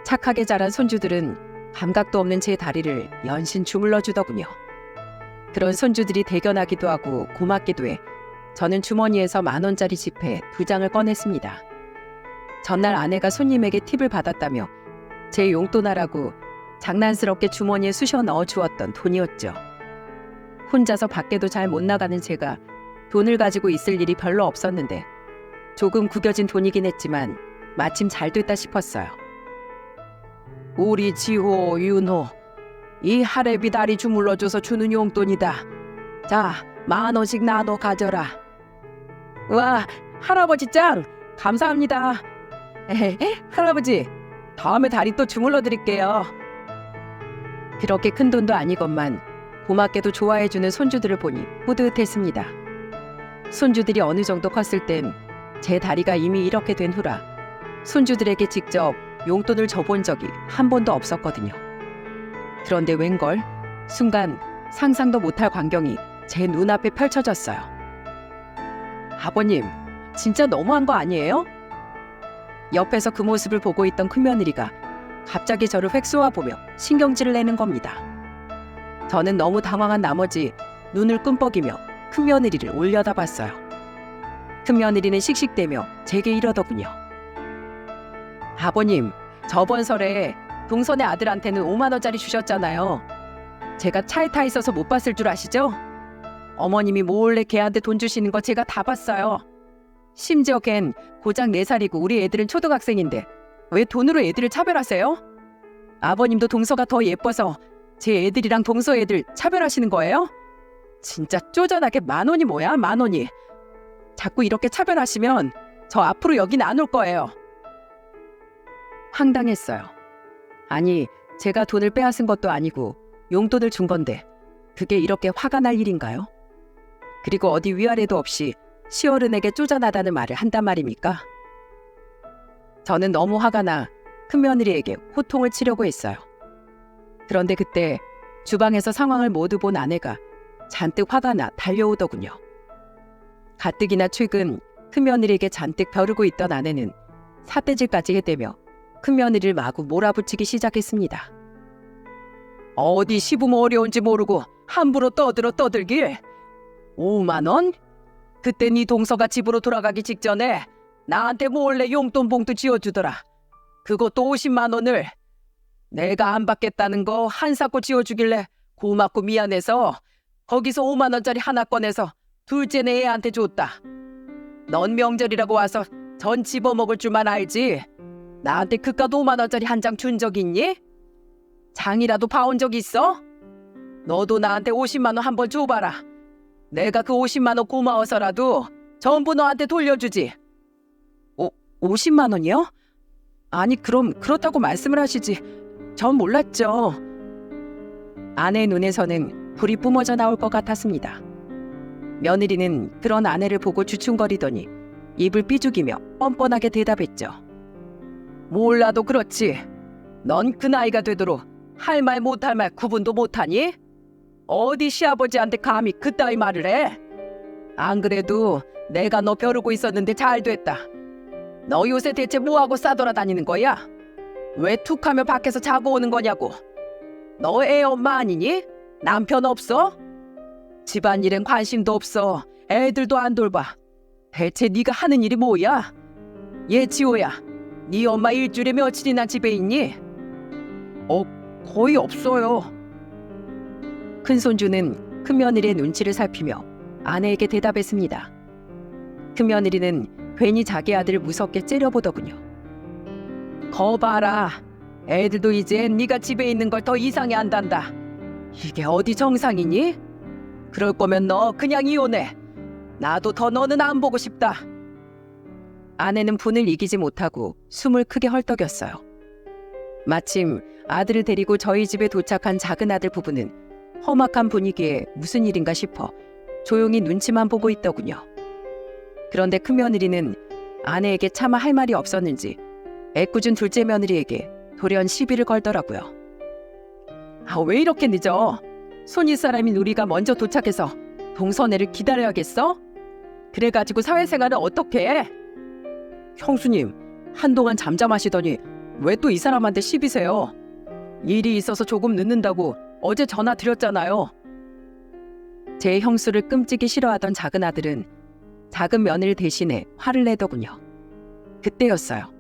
착하게 자란 손주들은 감각도 없는 제 다리를 연신 주물러 주더군요. 그런 손주들이 대견하기도 하고 고맙기도 해 저는 주머니에서 10,000원짜리 지폐 2장을 꺼냈습니다. 전날 아내가 손님에게 팁을 받았다며 제 용돈하라고 장난스럽게 주머니에 쑤셔 넣어 주었던 돈이었죠. 혼자서 밖에도 잘 못 나가는 제가 돈을 가지고 있을 일이 별로 없었는데 조금 구겨진 돈이긴 했지만 마침 잘 됐다 싶었어요. 우리 지호, 윤호, 이 할애비 다리 주물러줘서 주는 용돈이다. 자, 10,000원씩 나눠 가져라. 와, 할아버지 짱! 감사합니다. 할아버지, 다음에 다리 또 주물러 드릴게요. 그렇게 큰 돈도 아니건만 고맙게도 좋아해주는 손주들을 보니 뿌듯했습니다. 손주들이 어느 정도 컸을 땐 제 다리가 이미 이렇게 된 후라 손주들에게 직접 용돈을 줘본 적이 한 번도 없었거든요. 그런데 웬걸 순간 상상도 못할 광경이 제 눈앞에 펼쳐졌어요. 아버님, 진짜 너무한 거 아니에요? 옆에서 그 모습을 보고 있던 큰며느리가 갑자기 저를 획 쏘아보며 신경질을 내는 겁니다. 저는 너무 당황한 나머지 눈을 끔뻑이며 큰며느리를 올려다봤어요. 큰며느리는 씩씩대며 제게 이러더군요. 아버님, 저번 설에 동선의 아들한테는 5만 원짜리 주셨잖아요. 제가 차에 타 있어서 못 봤을 줄 아시죠? 어머님이 몰래 걔한테 돈 주시는 거 제가 다 봤어요. 심지어 걘 고작 4살이고 우리 애들은 초등학생인데 왜 돈으로 애들을 차별하세요? 아버님도 동서가 더 예뻐서 제 애들이랑 동서 애들 차별하시는 거예요? 진짜 쪼잔하게 10,000원이 뭐야, 10,000원이. 자꾸 이렇게 차별하시면 저 앞으로 여기는 안 올 거예요. 황당했어요. 아니, 제가 돈을 빼앗은 것도 아니고 용돈을 준 건데 그게 이렇게 화가 날 일인가요? 그리고 어디 위아래도 없이 시어른에게 쪼잔하다는 말을 한단 말입니까? 저는 너무 화가 나 큰며느리에게 호통을 치려고 했어요. 그런데 그때 주방에서 상황을 모두 본 아내가 잔뜩 화가 나 달려오더군요. 가뜩이나 최근 큰며느리에게 잔뜩 벼르고 있던 아내는 삿대질까지 해대며 큰며느리를 마구 몰아붙이기 시작했습니다. 어디 시부모 어려운지 모르고 함부로 떠들길. 5만 원? 그때 네 동서가 집으로 돌아가기 직전에 나한테 몰래 용돈 봉투 지어주더라. 그것도 50만 원을. 내가 안 받겠다는 거 한사코 지어주길래 고맙고 미안해서 거기서 5만 원짜리 하나 꺼내서 둘째네 애한테 줬다. 넌 명절이라고 와서 전 집어먹을 줄만 알지. 나한테 그깟 5만 원짜리 한 장 준 적 있니? 장이라도 봐온 적 있어? 너도 나한테 50만 원 한번 줘봐라. 내가 그 50만 원 고마워서라도 전부 너한테 돌려주지. 50만 원이요? 아니 그럼 그렇다고 말씀을 하시지. 전 몰랐죠. 아내 눈에서는 불이 뿜어져 나올 것 같았습니다. 며느리는 그런 아내를 보고 주춤거리더니 입을 삐죽이며 뻔뻔하게 대답했죠. 몰라도 그렇지. 넌 그 나이가 되도록 할 말 못할 말 구분도 못하니? 어디 시아버지한테 감히 그따위 말을 해? 안 그래도 내가 너 벼르고 있었는데 잘 됐다. 너 요새 대체 뭐하고 싸돌아다니는 거야? 왜 툭하면 밖에서 자고 오는 거냐고. 너 애 엄마 아니니? 남편 없어? 집안일엔 관심도 없어. 애들도 안 돌봐. 대체 네가 하는 일이 뭐야? 얘 지호야, 네 엄마 일주일에 며칠이나 집에 있니? 거의 없어요. 큰손주는 큰며느리의 눈치를 살피며 아내에게 대답했습니다. 큰며느리는 괜히 자기 아들을 무섭게 째려보더군요. 거 봐라. 애들도 이제 네가 집에 있는 걸 더 이상해 한단다. 이게 어디 정상이니? 그럴 거면 너 그냥 이혼해. 나도 더 너는 안 보고 싶다. 아내는 분을 이기지 못하고 숨을 크게 헐떡였어요. 마침 아들을 데리고 저희 집에 도착한 작은 아들 부부는 험악한 분위기에 무슨 일인가 싶어 조용히 눈치만 보고 있더군요. 그런데 큰며느리는 아내에게 차마 할 말이 없었는지 애꿎은 둘째 며느리에게 돌연 시비를 걸더라고요. 왜 이렇게 늦어? 손윗사람인 우리가 먼저 도착해서 동서네를 기다려야겠어? 그래가지고 사회생활은 어떻게 해? 형수님, 한동안 잠잠하시더니 왜 또 이 사람한테 시비세요? 일이 있어서 조금 늦는다고 어제 전화 드렸잖아요. 제 형수를 끔찍이 싫어하던 작은 아들은 작은 며느리 대신에 화를 내더군요. 그때였어요.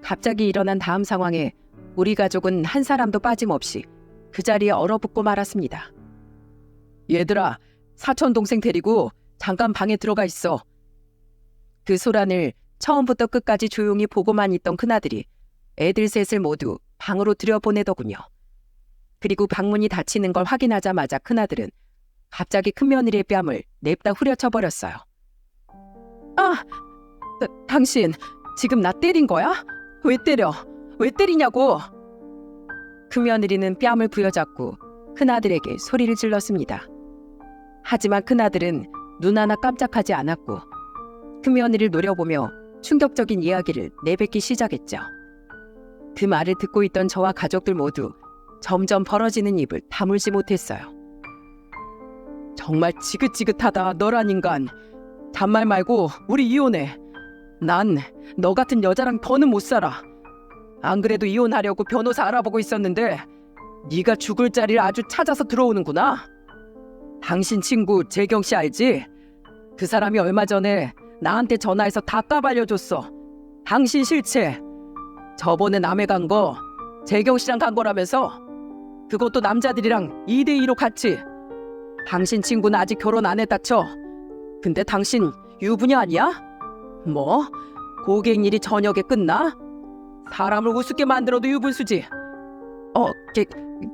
갑자기 일어난 다음 상황에 우리 가족은 한 사람도 빠짐없이 그 자리에 얼어붙고 말았습니다. 얘들아, 사촌 동생 데리고 잠깐 방에 들어가 있어. 그 소란을 처음부터 끝까지 조용히 보고만 있던 큰아들이 애들 셋을 모두 방으로 들여보내더군요. 그리고 방문이 닫히는 걸 확인하자마자 큰아들은 갑자기 큰며느리의 뺨을 냅다 후려쳐버렸어요. 당신 지금 나 때린 거야? 왜 때려? 왜 때리냐고? 큰며느리는 뺨을 부여잡고 큰아들에게 소리를 질렀습니다. 하지만 큰아들은 눈 하나 깜짝하지 않았고 큰며느리를 노려보며 충격적인 이야기를 내뱉기 시작했죠. 그 말을 듣고 있던 저와 가족들 모두 점점 벌어지는 입을 다물지 못했어요. 정말 지긋지긋하다. 너란 인간. 잔말 말고 우리 이혼해. 난 너 같은 여자랑 더는 못 살아. 안 그래도 이혼하려고 변호사 알아보고 있었는데 네가 죽을 자리를 아주 찾아서 들어오는구나. 당신 친구 재경 씨 알지? 그 사람이 얼마 전에 나한테 전화해서 다 까발려줬어. 당신 실체. 저번에 남해 간 거 재경 씨랑 간 거라면서. 그것도 남자들이랑 2대2로 같이. 당신 친구는 아직 결혼 안 했다 쳐. 근데 당신 유부녀 아니야? 뭐? 고객 일이 저녁에 끝나? 사람을 우습게 만들어도 유분수지.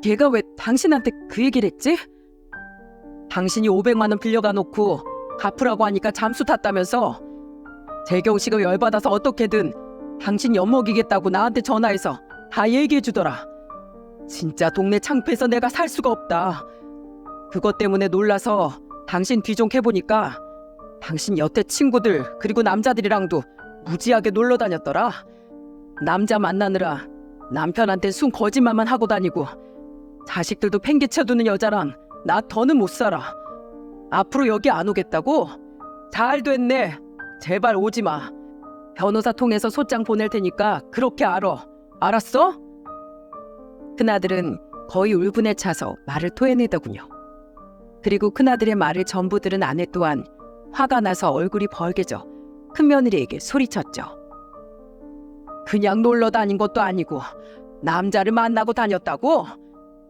걔가 왜 당신한테 그 얘기를 했지? 당신이 500만 원 빌려가 놓고 갚으라고 하니까 잠수 탔다면서. 재경 씨가 열받아서 어떻게든 당신 엿먹이겠다고 나한테 전화해서 다 얘기해 주더라. 진짜 동네 창피해서 내가 살 수가 없다. 그것 때문에 놀라서 당신 뒤 좀 캐보니까 당신 여태 친구들 그리고 남자들이랑도 무지하게 놀러 다녔더라. 남자 만나느라 남편한테 순 거짓말만 하고 다니고 자식들도 팽개쳐두는 여자랑 나 더는 못 살아. 앞으로 여기 안 오겠다고? 잘 됐네. 제발 오지 마. 변호사 통해서 소장 보낼 테니까 그렇게 알아. 알았어? 큰아들은 거의 울분에 차서 말을 토해내더군요. 그리고 큰아들의 말을 전부 들은 아내 또한 화가 나서 얼굴이 벌개져 큰며느리에게 소리쳤죠. 그냥 놀러 다닌 것도 아니고 남자를 만나고 다녔다고?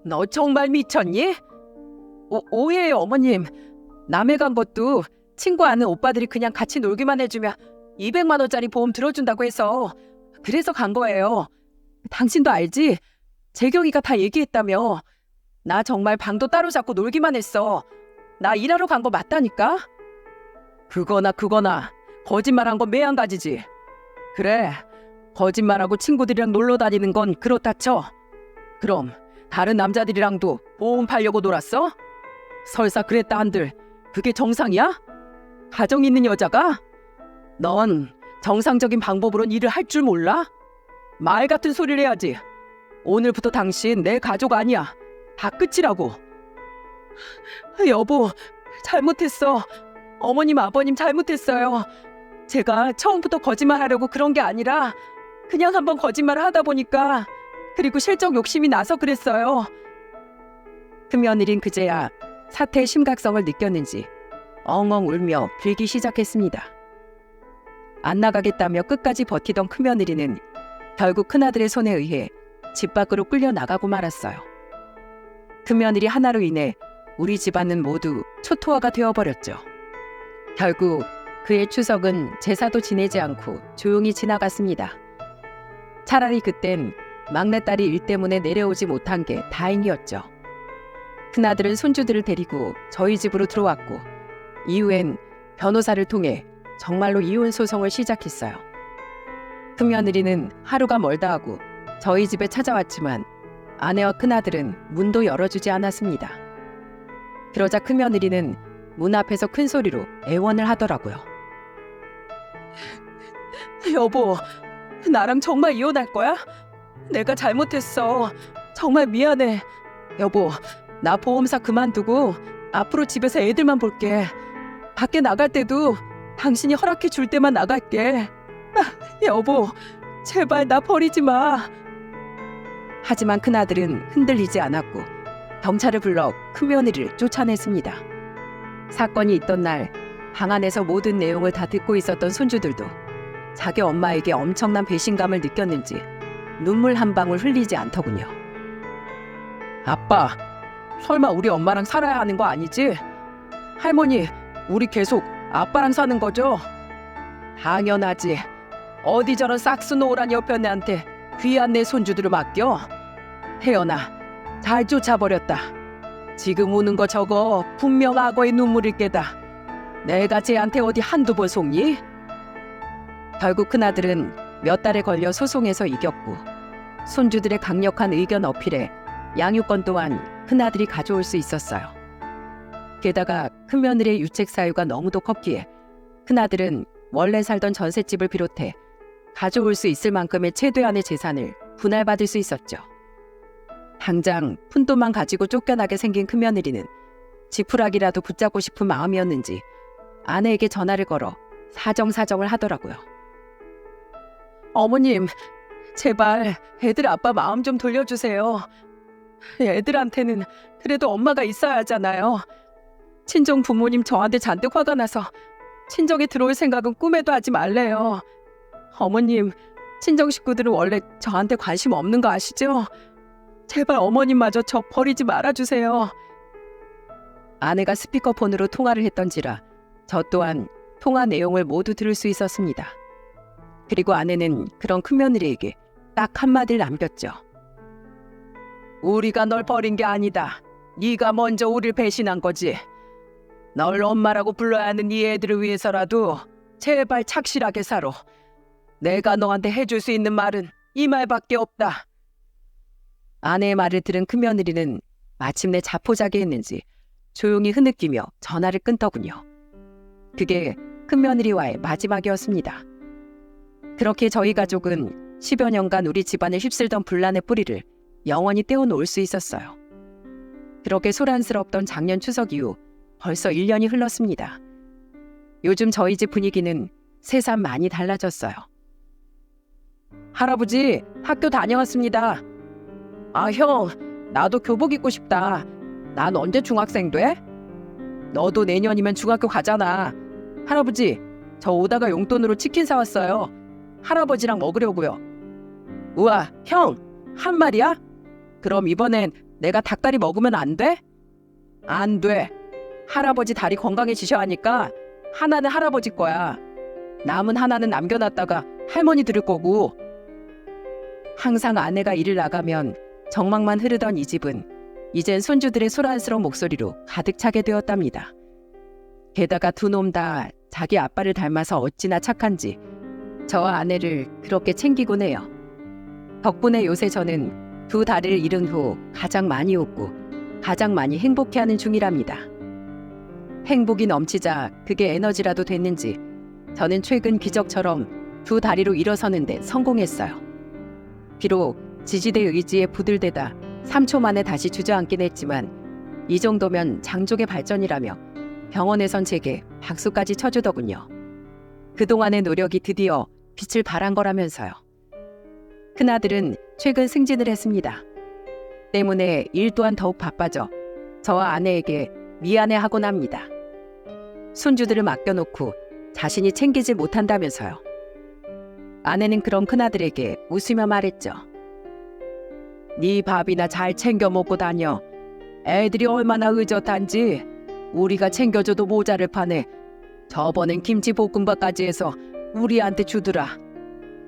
너 정말 미쳤니? 오해해요 어머님. 남해 간 것도 친구 아는 오빠들이 그냥 같이 놀기만 해주면 200만 원짜리 보험 들어준다고 해서 그래서 간 거예요. 당신도 알지? 재경이가 다 얘기했다며. 나 정말 방도 따로 잡고 놀기만 했어. 나 일하러 간 거 맞다니까? 그거나 거짓말한 건 매한가지지. 그래, 거짓말하고 친구들이랑 놀러 다니는 건 그렇다 쳐. 그럼 다른 남자들이랑도 보험 팔려고 놀았어? 설사 그랬다 한들 그게 정상이야? 가정 있는 여자가? 넌 정상적인 방법으론 일을 할 줄 몰라? 말 같은 소리를 해야지. 오늘부터 당신 내 가족 아니야. 다 끝이라고. 여보, 잘못했어. 어머님 아버님 잘못했어요. 제가 처음부터 거짓말하려고 그런 게 아니라 그냥 한번 거짓말을 하다 보니까, 그리고 실적 욕심이 나서 그랬어요. 큰며느린 그제야 사태의 심각성을 느꼈는지 엉엉 울며 빌기 시작했습니다. 안 나가겠다며 끝까지 버티던 큰며느리는 결국 큰아들의 손에 의해 집 밖으로 끌려 나가고 말았어요. 큰며느리 하나로 인해 우리 집안은 모두 초토화가 되어버렸죠. 결국 그의 추석은 제사도 지내지 않고 조용히 지나갔습니다. 차라리 그땐 막내딸이 일 때문에 내려오지 못한 게 다행이었죠. 큰아들은 손주들을 데리고 저희 집으로 들어왔고, 이후엔 변호사를 통해 정말로 이혼 소송을 시작했어요. 큰며느리는 하루가 멀다 하고 저희 집에 찾아왔지만 아내와 큰아들은 문도 열어주지 않았습니다. 그러자 큰며느리는 문 앞에서 큰 소리로 애원을 하더라고요. 여보, 나랑 정말 이혼할 거야? 내가 잘못했어. 정말 미안해. 여보, 나 보험사 그만두고 앞으로 집에서 애들만 볼게. 밖에 나갈 때도 당신이 허락해 줄 때만 나갈게. 여보, 제발 나 버리지 마. 하지만 큰아들은 흔들리지 않았고 경찰을 불러 큰며느리를 쫓아냈습니다. 사건이 있던 날 방 안에서 모든 내용을 다 듣고 있었던 손주들도 자기 엄마에게 엄청난 배신감을 느꼈는지 눈물 한 방울 흘리지 않더군요. 아빠, 설마 우리 엄마랑 살아야 하는 거 아니지? 할머니, 우리 계속 아빠랑 사는 거죠? 당연하지. 어디 저런 싹스노우란 여편네한테 귀한 내 손주들을 맡겨? 태연아, 잘 쫓아버렸다. 지금 우는 거 저거 분명 악어의 눈물일 게다. 내가 쟤한테 어디 한두 번 속니? 결국 큰아들은 몇 달에 걸려 소송에서 이겼고, 손주들의 강력한 의견 어필에 양육권 또한 큰아들이 가져올 수 있었어요. 게다가 큰며느리의 유책 사유가 너무도 컸기에 큰아들은 원래 살던 전셋집을 비롯해 가져올 수 있을 만큼의 최대한의 재산을 분할받을 수 있었죠. 당장 푼돈만 가지고 쫓겨나게 생긴 큰며느리는 지푸라기라도 붙잡고 싶은 마음이었는지 아내에게 전화를 걸어 사정사정을 하더라고요. 어머님, 제발 애들 아빠 마음 좀 돌려주세요. 애들한테는 그래도 엄마가 있어야 하잖아요. 친정 부모님 저한테 잔뜩 화가 나서 친정에 들어올 생각은 꿈에도 하지 말래요. 어머님, 친정 식구들은 원래 저한테 관심 없는 거 아시죠? 제발 어머님마저 저 버리지 말아주세요. 아내가 스피커폰으로 통화를 했던지라 저 또한 통화 내용을 모두 들을 수 있었습니다. 그리고 아내는 그런 큰며느리에게 딱 한마디를 남겼죠. 우리가 널 버린 게 아니다. 네가 먼저 우릴 배신한 거지. 널 엄마라고 불러야 하는 네 애들을 위해서라도 제발 착실하게 살아. 내가 너한테 해줄 수 있는 말은 이 말밖에 없다. 아내의 말을 들은 큰며느리는 마침내 자포자기했는지 조용히 흐느끼며 전화를 끊더군요. 그게 큰며느리와의 마지막이었습니다. 그렇게 저희 가족은 10여 년간 우리 집안을 휩쓸던 분란의 뿌리를 영원히 떼어놓을 수 있었어요. 그렇게 소란스럽던 작년 추석 이후 벌써 1년이 흘렀습니다. 요즘 저희 집 분위기는 새삼 많이 달라졌어요. 할아버지, 학교 다녀왔습니다. 아, 형, 나도 교복 입고 싶다. 난 언제 중학생 돼? 너도 내년이면 중학교 가잖아. 할아버지, 저 오다가 용돈으로 치킨 사왔어요. 할아버지랑 먹으려고요. 우와, 형, 한 마리야? 그럼 이번엔 내가 닭다리 먹으면 안 돼? 안 돼. 할아버지 다리 건강해지셔 하니까 하나는 할아버지 거야. 남은 하나는 남겨놨다가 할머니 드릴 거고. 항상 아내가 일을 나가면 정막만 흐르던 이 집은 이젠 손주들의 소란스러운 목소리로 가득 차게 되었답니다. 게다가 두 놈 다 자기 아빠를 닮아서 어찌나 착한지 저와 아내를 그렇게 챙기곤 해요. 덕분에 요새 저는 두 다리를 잃은 후 가장 많이 웃고 가장 많이 행복해하는 중이랍니다. 행복이 넘치자 그게 에너지라도 됐는지 저는 최근 기적처럼 두 다리로 일어서는데 성공했어요. 비록 지지대 의지에 부들대다 3초 만에 다시 주저앉긴 했지만 이 정도면 장족의 발전이라며 병원에선 제게 박수까지 쳐주더군요. 그동안의 노력이 드디어 빛을 발한 거라면서요. 큰아들은 최근 승진을 했습니다. 때문에 일 또한 더욱 바빠져 저와 아내에게 미안해하곤 합니다. 손주들을 맡겨놓고 자신이 챙기지 못한다면서요. 아내는 그런 큰아들에게 웃으며 말했죠. 네 밥이나 잘 챙겨 먹고 다녀. 애들이 얼마나 의젓한지 우리가 챙겨줘도 모자를 파네. 저번엔 김치볶음밥까지 해서 우리한테 주더라.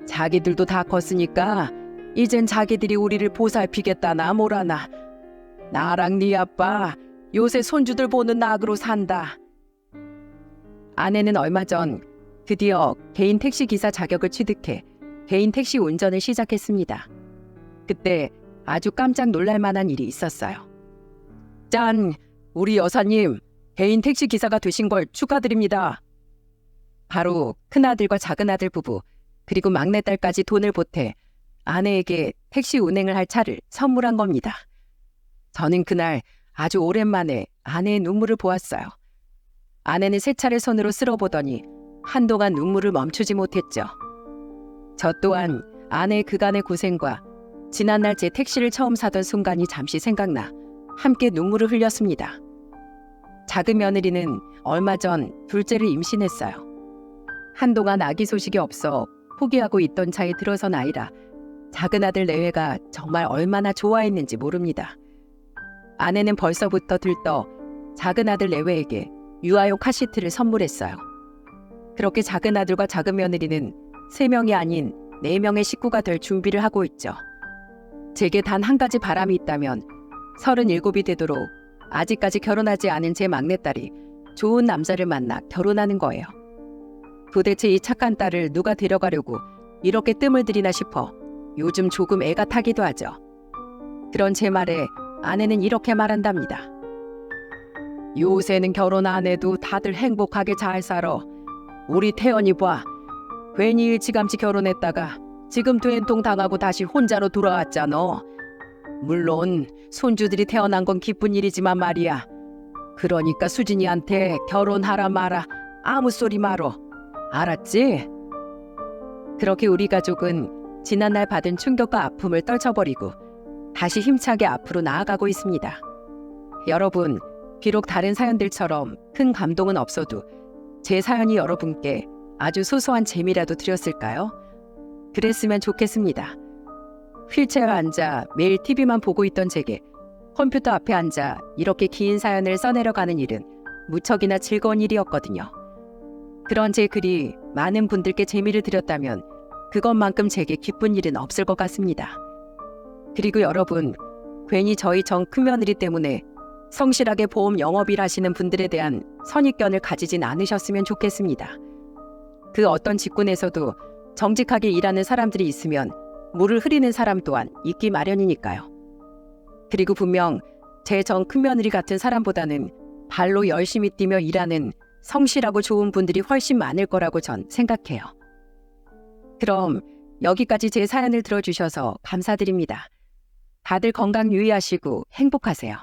자기들도 다 컸으니까 이젠 자기들이 우리를 보살피겠다나 뭐라나. 나랑 네 아빠 요새 손주들 보는 낙으로 산다. 아내는 얼마 전 드디어 개인 택시 기사 자격을 취득해 개인 택시 운전을 시작했습니다. 그때 아주 깜짝 놀랄 만한 일이 있었어요. 짠! 우리 여사님 개인 택시 기사가 되신 걸 축하드립니다. 바로 큰아들과 작은아들 부부 그리고 막내딸까지 돈을 보태 아내에게 택시 운행을 할 차를 선물한 겁니다. 저는 그날 아주 오랜만에 아내의 눈물을 보았어요. 아내는 새 차를 손으로 쓸어보더니 한동안 눈물을 멈추지 못했죠. 저 또한 아내의 그간의 고생과 지난날 제 택시를 처음 사던 순간이 잠시 생각나 함께 눈물을 흘렸습니다. 작은 며느리는 얼마 전 둘째를 임신했어요. 한동안 아기 소식이 없어 포기하고 있던 차에 들어선 아이라 작은 아들 내외가 정말 얼마나 좋아했는지 모릅니다. 아내는 벌써부터 들떠 작은 아들 내외에게 유아용 카시트를 선물했어요. 그렇게 작은 아들과 작은 며느리는 3명이 아닌 4명의 식구가 될 준비를 하고 있죠. 제게 단 한 가지 바람이 있다면 37이 되도록 아직까지 결혼하지 않은 제 막내딸이 좋은 남자를 만나 결혼하는 거예요. 도대체 이 착한 딸을 누가 데려가려고 이렇게 뜸을 들이나 싶어 요즘 조금 애가 타기도 하죠. 그런 제 말에 아내는 이렇게 말한답니다. 요새는 결혼 안 해도 다들 행복하게 잘 살아. 우리 태연이 봐. 괜히 일찌감치 결혼했다가 지금 된통 당하고 다시 혼자로 돌아왔잖아. 물론 손주들이 태어난 건 기쁜 일이지만 말이야. 그러니까 수진이한테 결혼하라 마라 아무 소리 말어. 알았지? 그렇게 우리 가족은 지난날 받은 충격과 아픔을 떨쳐버리고 다시 힘차게 앞으로 나아가고 있습니다. 여러분, 비록 다른 사연들처럼 큰 감동은 없어도 제 사연이 여러분께 아주 소소한 재미라도 드렸을까요? 그랬으면 좋겠습니다. 휠체어에 앉아 매일 TV만 보고 있던 제게 컴퓨터 앞에 앉아 이렇게 긴 사연을 써내려가는 일은 무척이나 즐거운 일이었거든요. 그런 제 글이 많은 분들께 재미를 드렸다면 그것만큼 제게 기쁜 일은 없을 것 같습니다. 그리고 여러분, 괜히 저희 전 큰며느리 때문에 성실하게 보험 영업일 하시는 분들에 대한 선입견을 가지진 않으셨으면 좋겠습니다. 그 어떤 직군에서도 정직하게 일하는 사람들이 있으면 물을 흐리는 사람 또한 있기 마련이니까요. 그리고 분명 제 전 큰며느리 같은 사람보다는 발로 열심히 뛰며 일하는 성실하고 좋은 분들이 훨씬 많을 거라고 전 생각해요. 그럼 여기까지 제 사연을 들어주셔서 감사드립니다. 다들 건강 유의하시고 행복하세요.